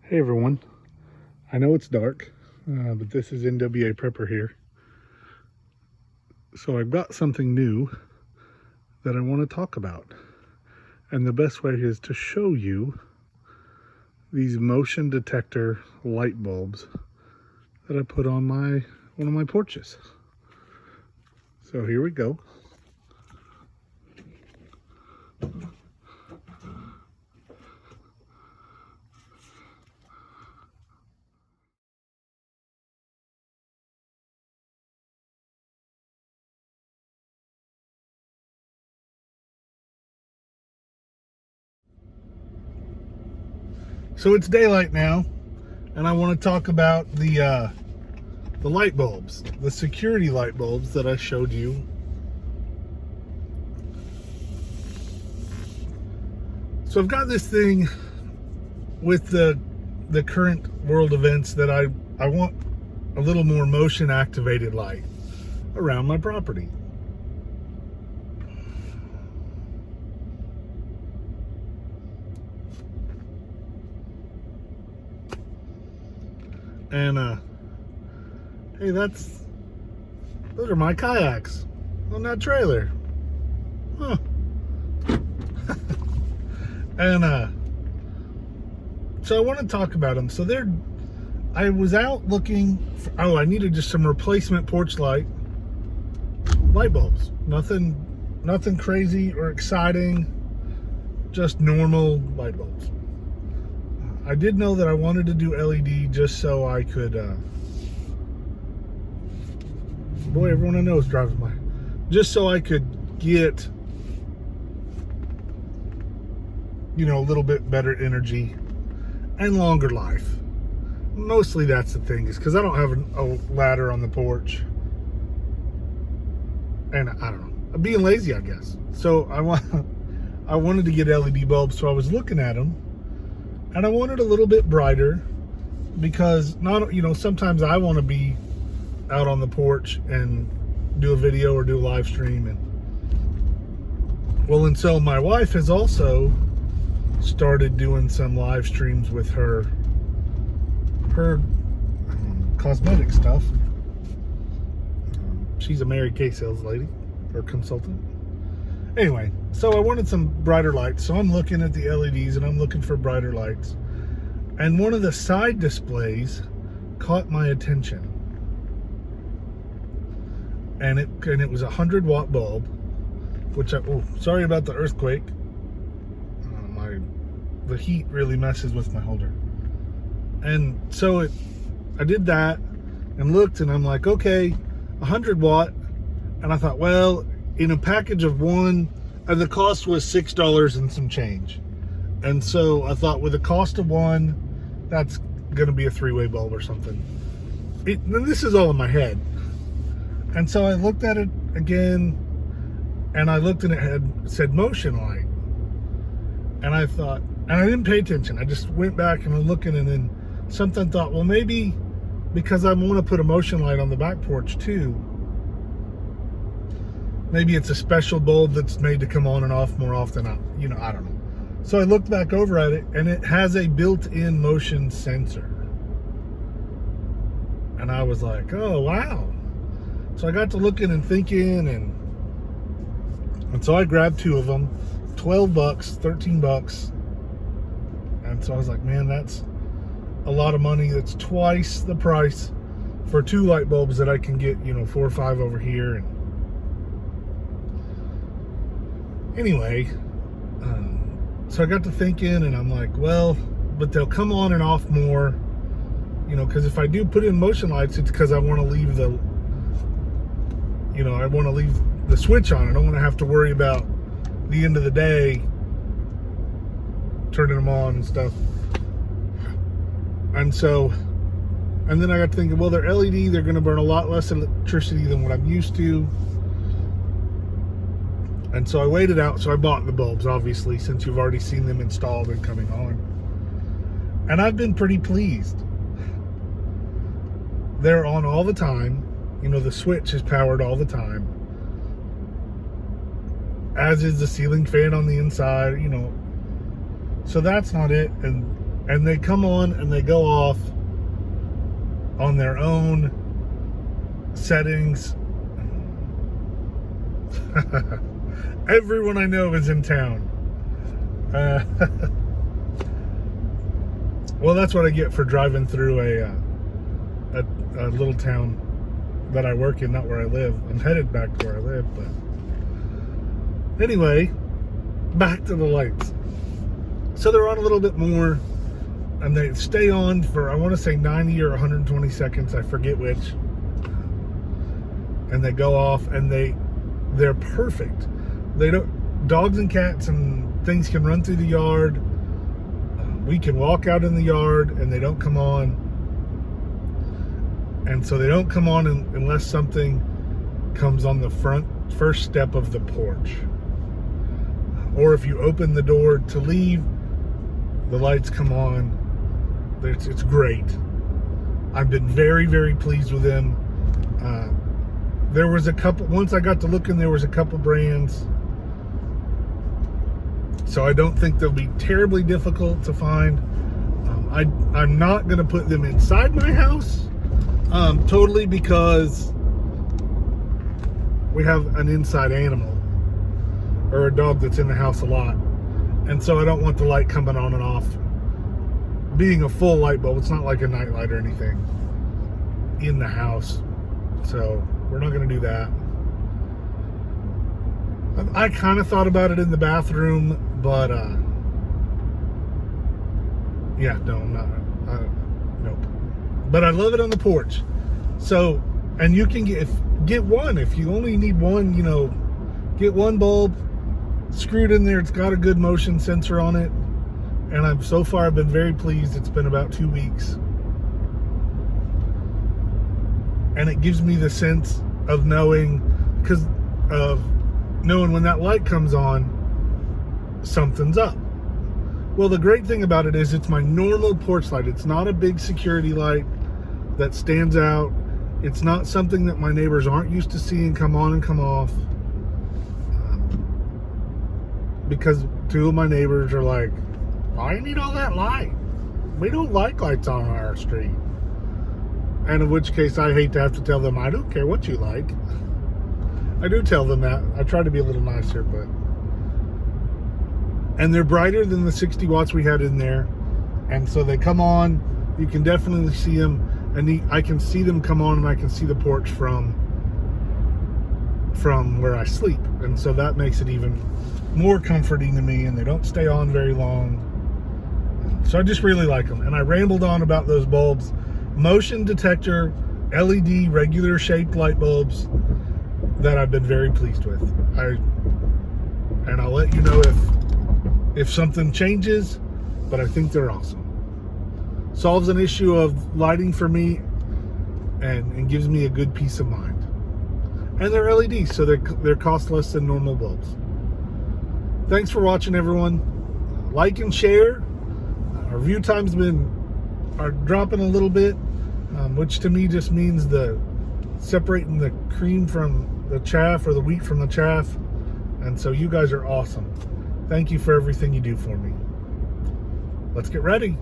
Hey everyone, I know it's dark, but this is NWA Prepper here. So I've got something new that I want to talk about. And the best way is to show you these motion detector light bulbs that I put on one of my porches. So here we go. So it's daylight now, and I want to talk about the light bulbs, the security light bulbs that I showed you. So I've got this thing with the current world events that I want a little more motion activated light around my property. And hey, those are my kayaks on that trailer. Huh. And so I want to talk about them. So I was out looking for, I needed just some replacement porch light bulbs. Nothing crazy or exciting, just normal light bulbs. I did know that I wanted to do LED just so I could, boy, everyone I know is driving by. Just so I could get, a little bit better energy and longer life. Mostly that's the thing, is because I don't have a ladder on the porch. And I don't know, I'm being lazy, I guess. So I wanted to get LED bulbs, so I was looking at them. And I wanted a little bit brighter because sometimes I want to be out on the porch and do a video or do a live stream. And so my wife has also started doing some live streams with her cosmetic stuff. She's a Mary Kay sales lady or consultant. Anyway, so I wanted some brighter lights. So I'm looking at the LEDs and I'm looking for brighter lights. And one of the side displays caught my attention. And it was a 100-watt bulb, which sorry about the earthquake. The heat really messes with my holder. And so I did that and looked, and I'm like, okay, 100 watt. And I thought, well, in a package of one, and the cost was $6 and some change. And so I thought, with the cost of one, that's going to be a 3-way bulb or something. This is all in my head. And so I looked at it again, and I looked, and it said motion light. And I thought, and I didn't pay attention. I just went back and I'm looking, and then something thought, well, maybe because I want to put a motion light on the back porch too, maybe it's a special bulb that's made to come on and off more often. I don't know. So I looked back over at it, and it has a built-in motion sensor. And I was like, oh, wow. So I got to looking and thinking, and so I grabbed 2 of them, $12, $13. And so I was like, man, that's a lot of money. That's twice the price for 2 light bulbs that I can get, 4 or 5 over here. And anyway, so I got to thinking, and I'm like, well, but they'll come on and off more, because if I do put in motion lights, it's because I want to leave the switch on. I don't want to have to worry about the end of the day turning them on and stuff. And then I got to thinking, well, they're LED, they're going to burn a lot less electricity than what I'm used to. And so I waited out, so I bought the bulbs, obviously, since you've already seen them installed and coming on. And I've been pretty pleased. They're on all the time. The switch is powered all the time. As is the ceiling fan on the inside, So that's not it. And and they come on and they go off on their own settings. Everyone I know is in town. Well, that's what I get for driving through a little town that I work in, not where I live. I'm headed back to where I live, but anyway, back to the lights. So they're on a little bit more, and they stay on for, I want to say 90 or 120 seconds, I forget which, and they go off, and they're perfect. They don't, dogs and cats and things can run through the yard. We can walk out in the yard and they don't come on. And so they don't come on unless something comes on the first step of the porch. Or if you open the door to leave, the lights come on. It's great. I've been very, very pleased with them. There was a couple, once I got to looking, there was a couple brands. So I don't think they'll be terribly difficult to find. I'm not going to put them inside my house, totally, because we have an inside animal, or a dog that's in the house a lot. And so I don't want the light coming on and off. Being a full light bulb, it's not like a night light or anything in the house. So we're not going to do that. I kind of thought about it in the bathroom, but yeah, no, I'm not. Nope. But I love it on the porch. So, and you can get one if you only need one. You know, get one bulb, screw it in there. It's got a good motion sensor on it, and I've been very pleased. It's been about 2 weeks, and it gives me the sense of knowing, because of knowing when that light comes on, something's up. Well, the great thing about it is it's my normal porch light. It's not a big security light that stands out. It's not something that my neighbors aren't used to seeing come on and come off. Because 2 of my neighbors are like, why do you need all that light? We don't like lights on our street. And in which case I hate to have to tell them, I don't care what you like. I do tell them that. I try to be a little nicer, but... And they're brighter than the 60 watts we had in there. And so they come on. You can definitely see them. And I can see them come on, and I can see the porch from where I sleep. And so that makes it even more comforting to me. And they don't stay on very long. So I just really like them. And I rambled on about those bulbs. Motion detector, LED, regular shaped light bulbs that I've been very pleased with. And I'll let you know if something changes, but I think they're awesome. Solves an issue of lighting for me and gives me a good peace of mind. And they're LEDs, so they're cost less than normal bulbs. Thanks for watching, everyone. Like and share. Our view times are dropping a little bit, which to me just means separating the cream from the chaff, or the wheat from the chaff. And so you guys are awesome. Thank you for everything you do for me. Let's get ready.